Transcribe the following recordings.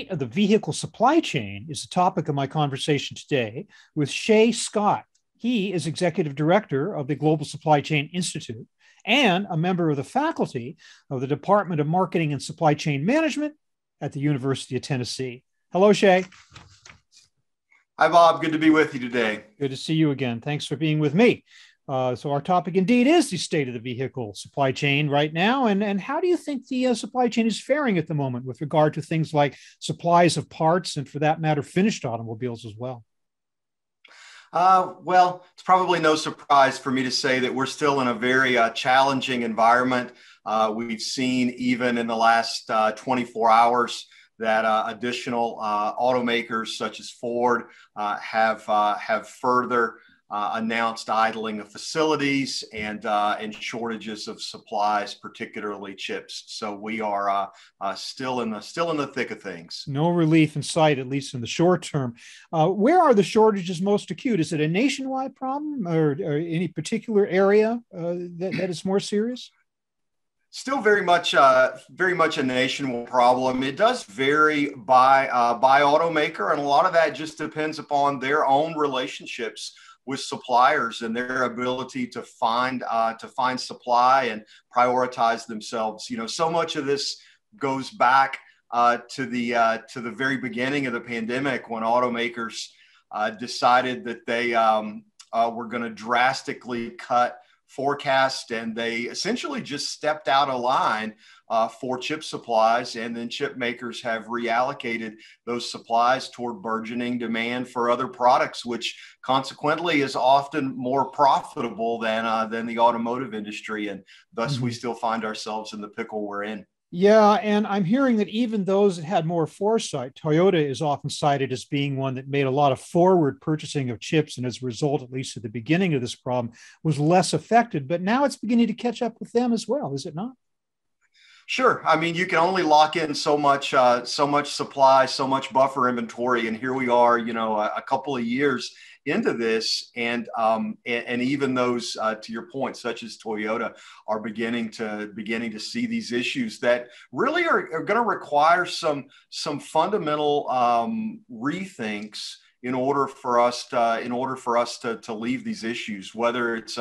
state of the vehicle supply chain is the topic of my conversation today with Shay Scott. He is executive director of the Global Supply Chain Institute and a member of the faculty of the Department of Marketing and Supply Chain Management at the University of Tennessee. Hello, Shay. Hi, Bob. Good to be with you today. Good to see you again. Thanks for being with me. So our topic indeed is the state of the vehicle supply chain right now. And how do you think the supply chain is faring at the moment with regard to things like supplies of parts and, for that matter, finished automobiles as well? Well, it's probably no surprise for me to say that we're still in a very challenging environment. We've seen even in the last 24 hours that additional automakers such as Ford have further announced idling of facilities and shortages of supplies, particularly chips. So we are still in the thick of things. No relief in sight, at least in the short term. Where are the shortages most acute? Is it a nationwide problem or any particular area that is more serious? Still very much a national problem. It does vary by automaker, and a lot of that just depends upon their own relationships with suppliers and their ability to find supply and prioritize themselves. You know, so much of this goes back to the very beginning of the pandemic when automakers decided that they were going to drastically cut forecast, and they essentially just stepped out of line for chip supplies, and then chip makers have reallocated those supplies toward burgeoning demand for other products, which consequently is often more profitable than the automotive industry, and thus we still find ourselves in the pickle we're in. Yeah, and I'm hearing that even those that had more foresight, Toyota is often cited as being one that made a lot of forward purchasing of chips, and as a result, at least at the beginning of this problem, was less affected. But now it's beginning to catch up with them as well, is it not? Sure. I mean, you can only lock in so much supply, so much buffer inventory, and here we are, you know, a couple of years into this, and even those, to your point, such as Toyota, are beginning to see these issues that really are going to require some fundamental rethinks in order for us to leave these issues, whether it's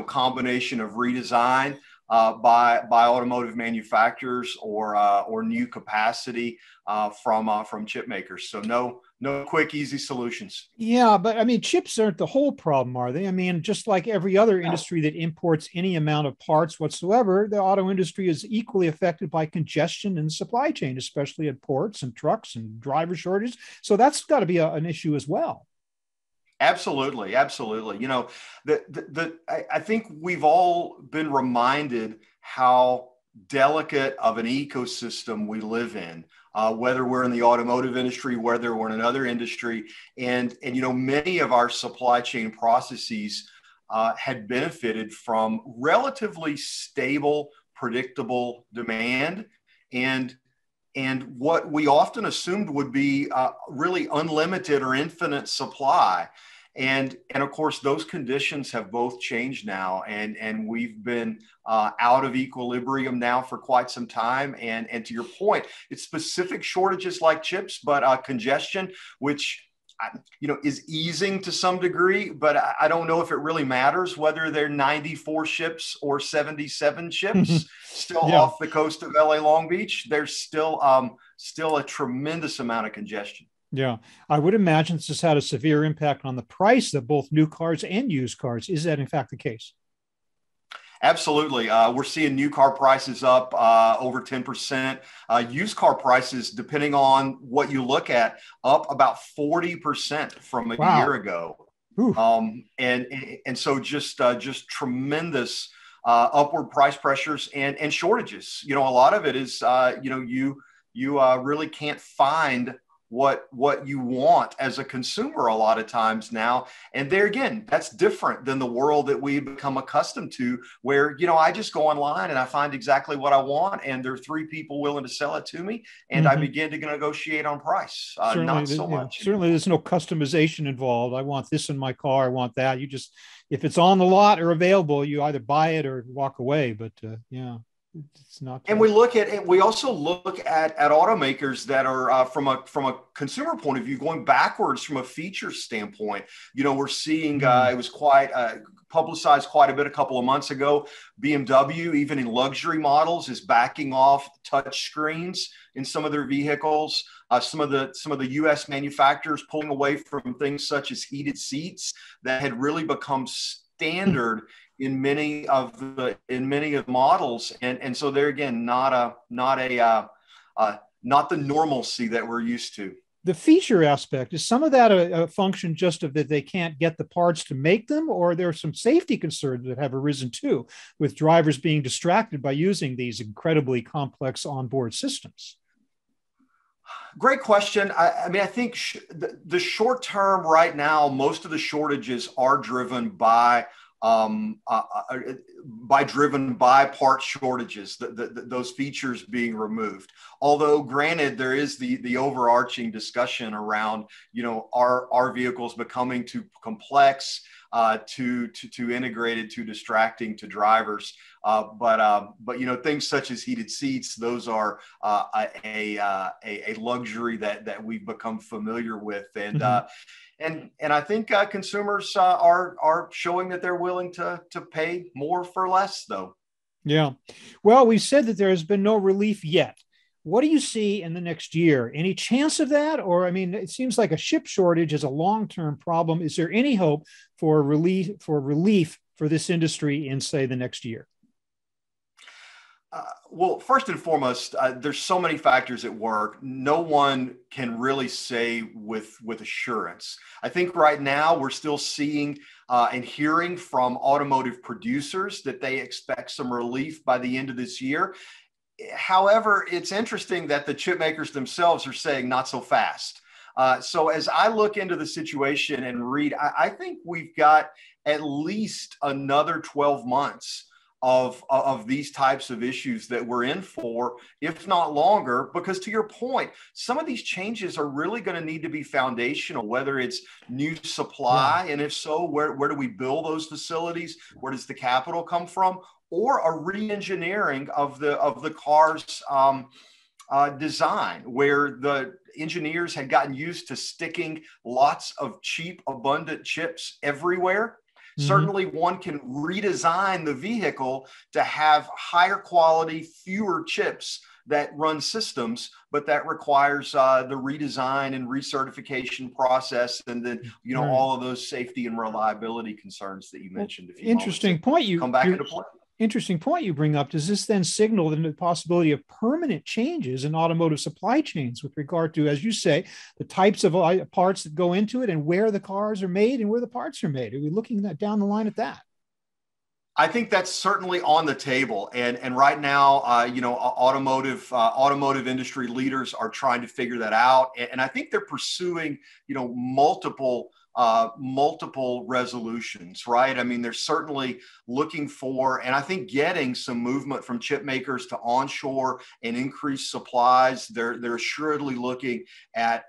combination of redesign by automotive manufacturers or new capacity from chip makers. So no quick, easy solutions. Yeah, but I mean, chips aren't the whole problem, are they? I mean, just like every other industry that imports any amount of parts whatsoever, the auto industry is equally affected by congestion in the supply chain, especially at ports and trucks and driver shortages. So that's got to be an issue as well. Absolutely. You know, I think we've all been reminded how delicate of an ecosystem we live in, whether we're in the automotive industry, whether we're in another industry, and you know, many of our supply chain processes had benefited from relatively stable, predictable demand, and what we often assumed would be really unlimited or infinite supply. And of course, those conditions have both changed now, and we've been out of equilibrium now for quite some time. And to your point, it's specific shortages like chips, but congestion, which is easing to some degree, but I don't know if it really matters whether they're 94 ships or 77 ships still off the coast of LA Long Beach. There's still a tremendous amount of congestion. Yeah, I would imagine this has had a severe impact on the price of both new cars and used cars. Is that in fact the case? Absolutely. We're seeing new car prices up over 10%. Used car prices, depending on what you look at, up about 40% from a year ago. And so just tremendous upward price pressures and shortages. You know, a lot of it is, you really can't find what you want as a consumer a lot of times now. And there again, that's different than the world that we become accustomed to, where, I just go online and I find exactly what I want, and there are three people willing to sell it to me, and I begin to negotiate on price. Not so much. Certainly there's no customization involved. I want this in my car. I want that. You just, if it's on the lot or available, you either buy it or walk away. But It's not. And we also look at automakers that are from a consumer point of view, going backwards from a feature standpoint. We're seeing it was quite publicized quite a bit a couple of months ago. BMW, even in luxury models, is backing off touch screens in some of their vehicles. Some of the U.S. manufacturers pulling away from things such as heated seats that had really become standard in many of the models, and so they're again not the normalcy that we're used to. The feature aspect, is some of that a function just of that they can't get the parts to make them, or there are some safety concerns that have arisen too, with drivers being distracted by using these incredibly complex onboard systems? Great question. I mean, I think the short term right now, most of the shortages are driven by part shortages, those features being removed. Although granted, there is the overarching discussion around, are vehicles becoming too complex, too integrated, too distracting to drivers. But things such as heated seats, those are a luxury that we've become familiar with. And And I think consumers are showing that they're willing to pay more for less, though. Yeah. Well, we said that there has been no relief yet. What do you see in the next year? Any chance of that? Or, I mean, it seems like a chip shortage is a long-term problem. Is there any hope for relief for this industry in, say, the next year? Well, first and foremost, there's so many factors at work. No one can really say with assurance. I think right now we're still seeing and hearing from automotive producers that they expect some relief by the end of this year. However, it's interesting that the chip makers themselves are saying not so fast. So as I look into the situation and read, I think we've got at least another 12 months of these types of issues that we're in for, if not longer, because to your point, some of these changes are really going to need to be foundational, whether it's new supply, and if so, where do we build those facilities? Where does the capital come from? Or a re-engineering of the car's design, where the engineers had gotten used to sticking lots of cheap, abundant chips everywhere. Certainly one can redesign the vehicle to have higher quality, fewer chips that run systems, but that requires the redesign and recertification process, and then all of those safety and reliability concerns that you mentioned. Interesting point. You come back into play. Interesting point you bring up. Does this then signal the possibility of permanent changes in automotive supply chains with regard to, as you say, the types of parts that go into it and where the cars are made and where the parts are made? Are we looking down the line at that? I think that's certainly on the table, and right now, automotive industry leaders are trying to figure that out, and I think they're pursuing, multiple resolutions, right? I mean, they're certainly looking for, and I think getting some movement from chip makers to onshore and increase supplies. They're assuredly looking at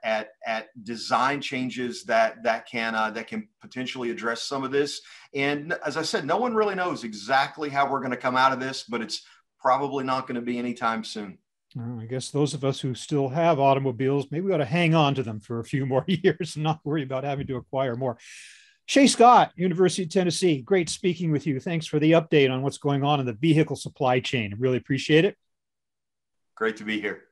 design changes that can potentially address some of this. And as I said, no one really knows exactly how we're going to come out of this, but it's probably not going to be anytime soon. I guess those of us who still have automobiles, maybe we ought to hang on to them for a few more years and not worry about having to acquire more. Shay Scott, University of Tennessee, great speaking with you. Thanks for the update on what's going on in the vehicle supply chain. Really appreciate it. Great to be here.